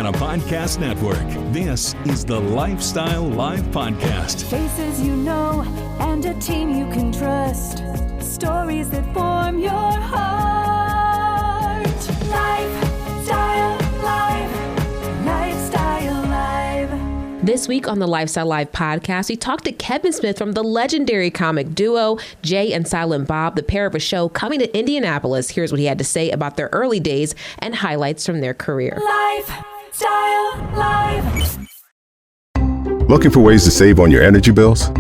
a podcast network. This is the Life.Style.Live podcast. Faces you know and a team you can trust. Stories that form your heart. Life.Style.Live. Life.Style.Live. This week on the Life.Style.Live podcast, we talked to Kevin Smith from the legendary comic duo Jay and Silent Bob, the pair of a show coming to Indianapolis. Here's what he had to say about their early days and highlights from their career. Life.Style.Live. Looking for ways to save on your energy bills?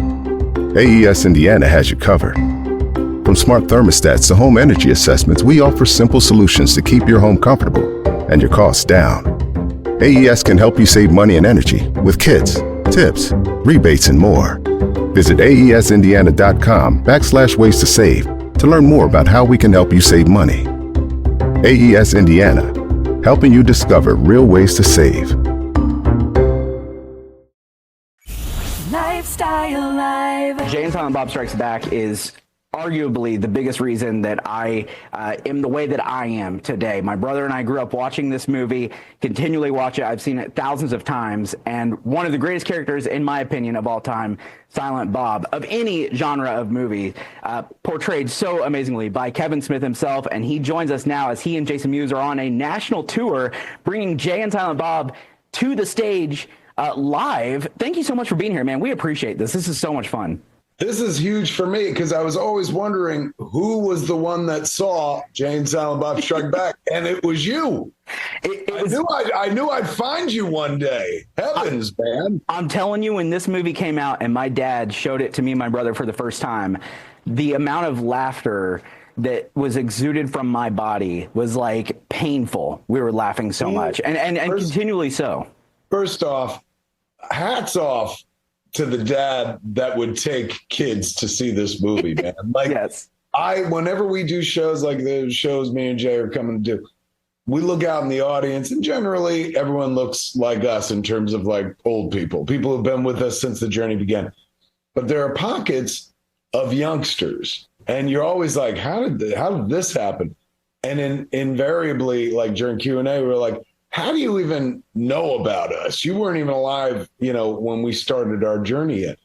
AES Indiana has you covered. From smart thermostats to home energy assessments, we offer simple solutions to keep your home comfortable and your costs down. AES can help you save money and energy with kits, tips, rebates, and more. Visit aesindiana.com/ways to save to learn more about how we can help you save money. AES Indiana, helping you discover real ways to save. Life.Style.Live. Jay and Silent Bob Strikes Back is arguably the biggest reason that I am the way that I am today. My brother and I grew up watching this movie, continually watch it. I've seen it thousands of times. And one of the greatest characters, in my opinion, of all time, Silent Bob, of any genre of movie, portrayed so amazingly by Kevin Smith himself. And he joins us now as he and Jason Mewes are on a national tour, bringing Jay and Silent Bob to the stage live. Thank you so much for being here, man. We appreciate this. This is so much fun. This is huge for me because I was always wondering who was the one that saw Jay and Silent Bob Strike Back, and it was you. I knew I'd find you one day. Heavens, man. I'm telling you, when this movie came out and my dad showed it to me and my brother for the first time, the amount of laughter that was exuded from my body was like painful. We were laughing so much and continually so. First off, hats off to the dad that would take kids to see this movie, man. Like, yes. Whenever we do shows like the shows me and Jay are coming to do, we look out in the audience and generally everyone looks like us in terms of like old people who've been with us since the journey began. But there are pockets of youngsters and you're always like, how did this happen? And invariably, like during Q&A, we were like, how do you even know about us? You weren't even alive, when we started our journey yet.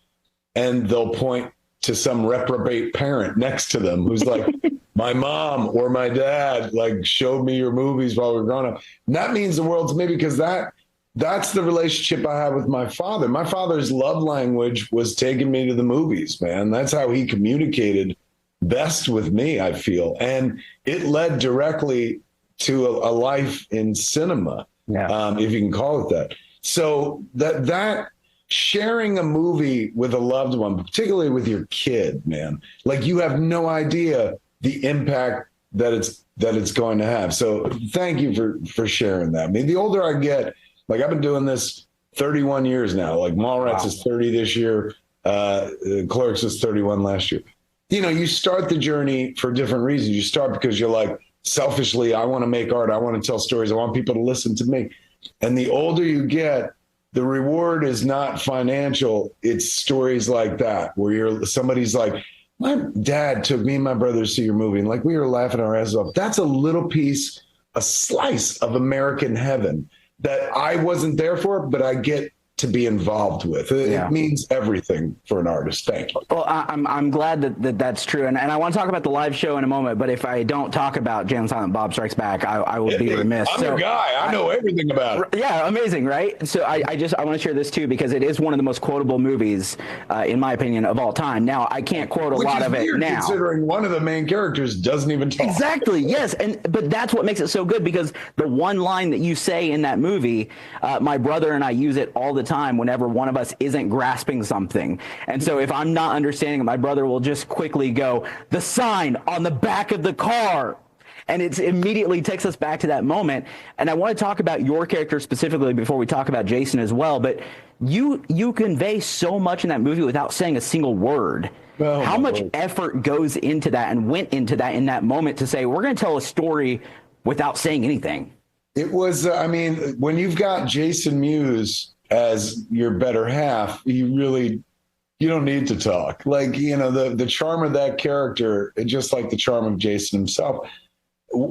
And they'll point to some reprobate parent next to them who's like, my mom or my dad like showed me your movies while we were growing up. And that means the world to me because that's the relationship I have with my father. My father's love language was taking me to the movies, man. That's how he communicated best with me, I feel. And it led directly to a life in cinema, if you can call it that. So that sharing a movie with a loved one, particularly with your kid, man, like you have no idea the impact that it's going to have. So thank you for sharing that. I mean, the older I get, like I've been doing this 31 years now. Like Mallrats is 30 this year. Clerks is 31 last year. You start the journey for different reasons. You start because you're like, selfishly, I want to make art. I want to tell stories. I want people to listen to me. And the older you get, the reward is not financial. It's stories like that, where somebody's like, my dad took me and my brother to see your movie. And like, we were laughing our asses off. That's a little piece, a slice of American heaven that I wasn't there for, but I get to be involved with. It means everything for an artist. Thank you. Well, I'm glad that's true. And I want to talk about the live show in a moment, but if I don't talk about Jay and Silent Bob Strikes Back, I will be remiss. I'm your guy. I know everything about it. Yeah, amazing, right? So I want to share this too, because it is one of the most quotable movies, in my opinion, of all time. Now, I can't quote a lot of it now. Considering one of the main characters doesn't even talk. Exactly, yes. But that's what makes it so good, because the one line that you say in that movie, my brother and I use it all the time whenever one of us isn't grasping something. And so if I'm not understanding it, my brother will just quickly go, the sign on the back of the car. And it immediately takes us back to that moment. And I want to talk about your character specifically before we talk about Jason as well. But you convey so much in that movie without saying a single word. How much effort goes into that and went into that in that moment to say, we're going to tell a story without saying anything? It was, when you've got Jason Mewes as your better half, you don't need to talk. Like, the charm of that character, just like the charm of Jason himself,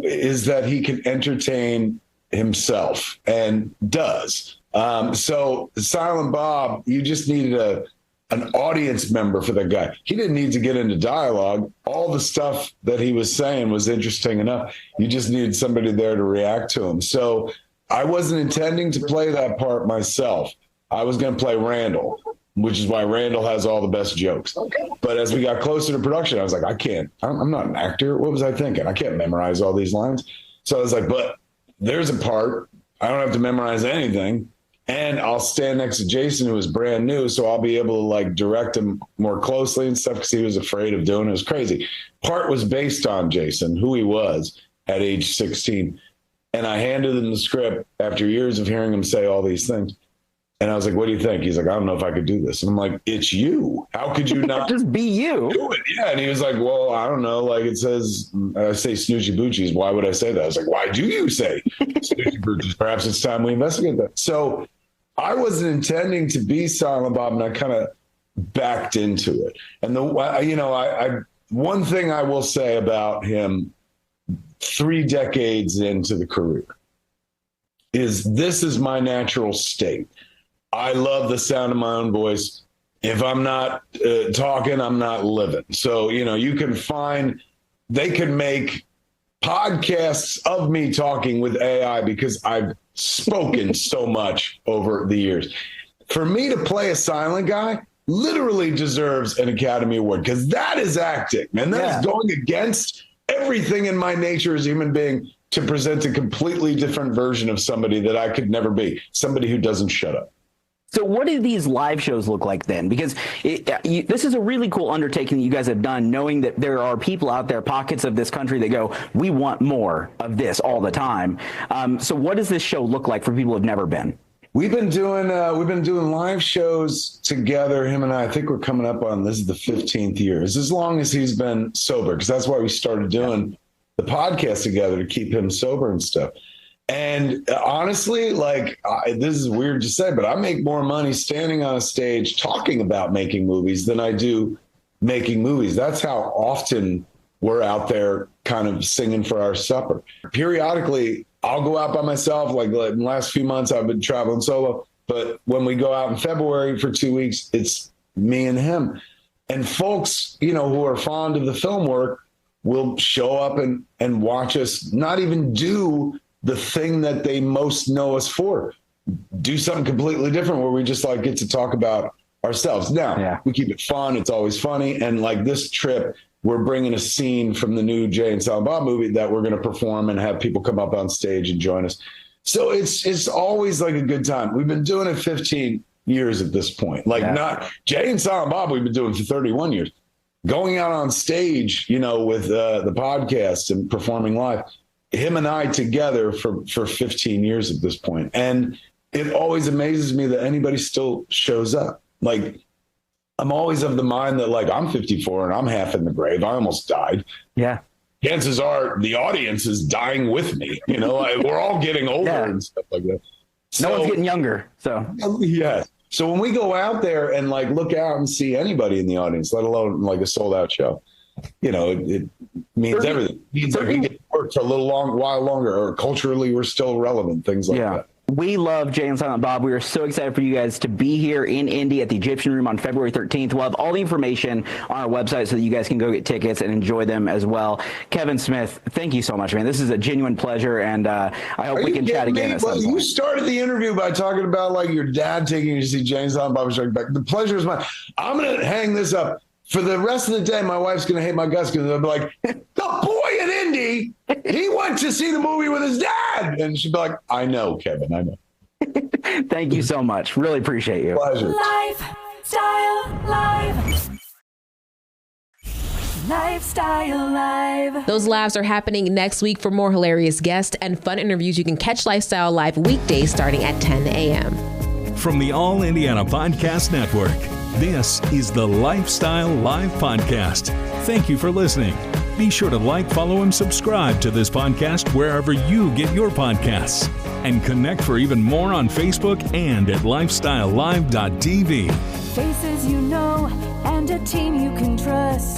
is that he can entertain himself and does. So Silent Bob, you just needed an audience member for that guy. He didn't need to get into dialogue. All the stuff that he was saying was interesting enough. You just needed somebody there to react to him. So I wasn't intending to play that part myself. I was going to play Randall, which is why Randall has all the best jokes. But as we got closer to production, I was like, I'm not an actor. What was I thinking? I can't memorize all these lines. So I was like, but there's a part. I don't have to memorize anything. And I'll stand next to Jason, who is brand new, so I'll be able to like direct him more closely and stuff because he was afraid of doing it. It was crazy. Part was based on Jason, who he was at age 16. And I handed him the script after years of hearing him say all these things. And I was like, what do you think? He's like, I don't know if I could do this. And I'm like, it's you. How could you not just be you? Do it? Yeah. And he was like, well, I don't know. Like it says, I say snoochie boochies. Why would I say that? I was like, why do you say snoochie boochies? Perhaps it's time we investigate that. So I wasn't intending to be Silent Bob, and I kind of backed into it. And one thing I will say about him 3 decades into the career is this is my natural state. I love the sound of my own voice. If I'm not talking, I'm not living. So, you can they can make podcasts of me talking with AI because I've spoken so much over the years. For me to play a silent guy literally deserves an Academy Award because that is acting, man. That is going against everything in my nature as a human being to present a completely different version of somebody that I could never be, somebody who doesn't shut up. So what do these live shows look like then? Because this is a really cool undertaking that you guys have done, knowing that there are people out there, pockets of this country that go, we want more of this all the time. So what does this show look like for people who have never been? We've been doing live shows together. Him and I think we're coming up on, this is the 15th year. It's as long as he's been sober, because that's why we started doing the podcast together, to keep him sober and stuff. And honestly, this is weird to say, but I make more money standing on a stage talking about making movies than I do making movies. That's how often we're out there kind of singing for our supper. Periodically, I'll go out by myself. Like in the last few months, I've been traveling solo. But when we go out in February for 2 weeks, it's me and him. And folks, who are fond of the film work will show up and watch us not even do the thing that they most know us for, do something completely different where we just get to talk about ourselves. Now, we keep it fun. It's always funny. And this trip, we're bringing a scene from the new Jay and Silent Bob movie that we're going to perform and have people come up on stage and join us. So it's always a good time. We've been doing it 15 years at this point. Not Jay and Silent Bob, we've been doing for 31 years. Going out on stage, with the podcast and performing live, him and I together for 15 years at this point. And it always amazes me that anybody still shows up. I'm always of the mind that I'm 54 and I'm half in the grave. I almost died. Yeah. Chances are the audience is dying with me. We're all getting older and stuff like that. No one's getting younger. So yeah. So when we go out there and look out and see anybody in the audience, let alone a sold out show, it means everything. It means we get to work for a while longer, or culturally we're still relevant, things like that. We love Jay and Silent Bob. We are so excited for you guys to be here in Indy at the Egyptian Room on February 13th. We'll have all the information on our website so that you guys can go get tickets and enjoy them as well. Kevin Smith, thank you so much, man. This is a genuine pleasure, and I hope we can chat again. Well, you started the interview by talking about your dad taking you to see Jay and Silent Bob Strike Back. The pleasure is mine. I'm going to hang this up. For the rest of the day, my wife's going to hate my guts because I'll be like, the boy in Indy, he went to see the movie with his dad. And she'd be like, I know, Kevin, I know. Thank you so much. Really appreciate you. Pleasure. Life.Style.Live. Life.Style.Live. Those lives are happening next week. For more hilarious guests and fun interviews, you can catch Lifestyle Live weekdays starting at 10 a.m. From the All Indiana Podcast Network, this is the Lifestyle Live Podcast. Thank you for listening. Be sure to follow, and subscribe to this podcast wherever you get your podcasts. And connect for even more on Facebook and at lifestylelive.tv. Faces you know and a team you can trust.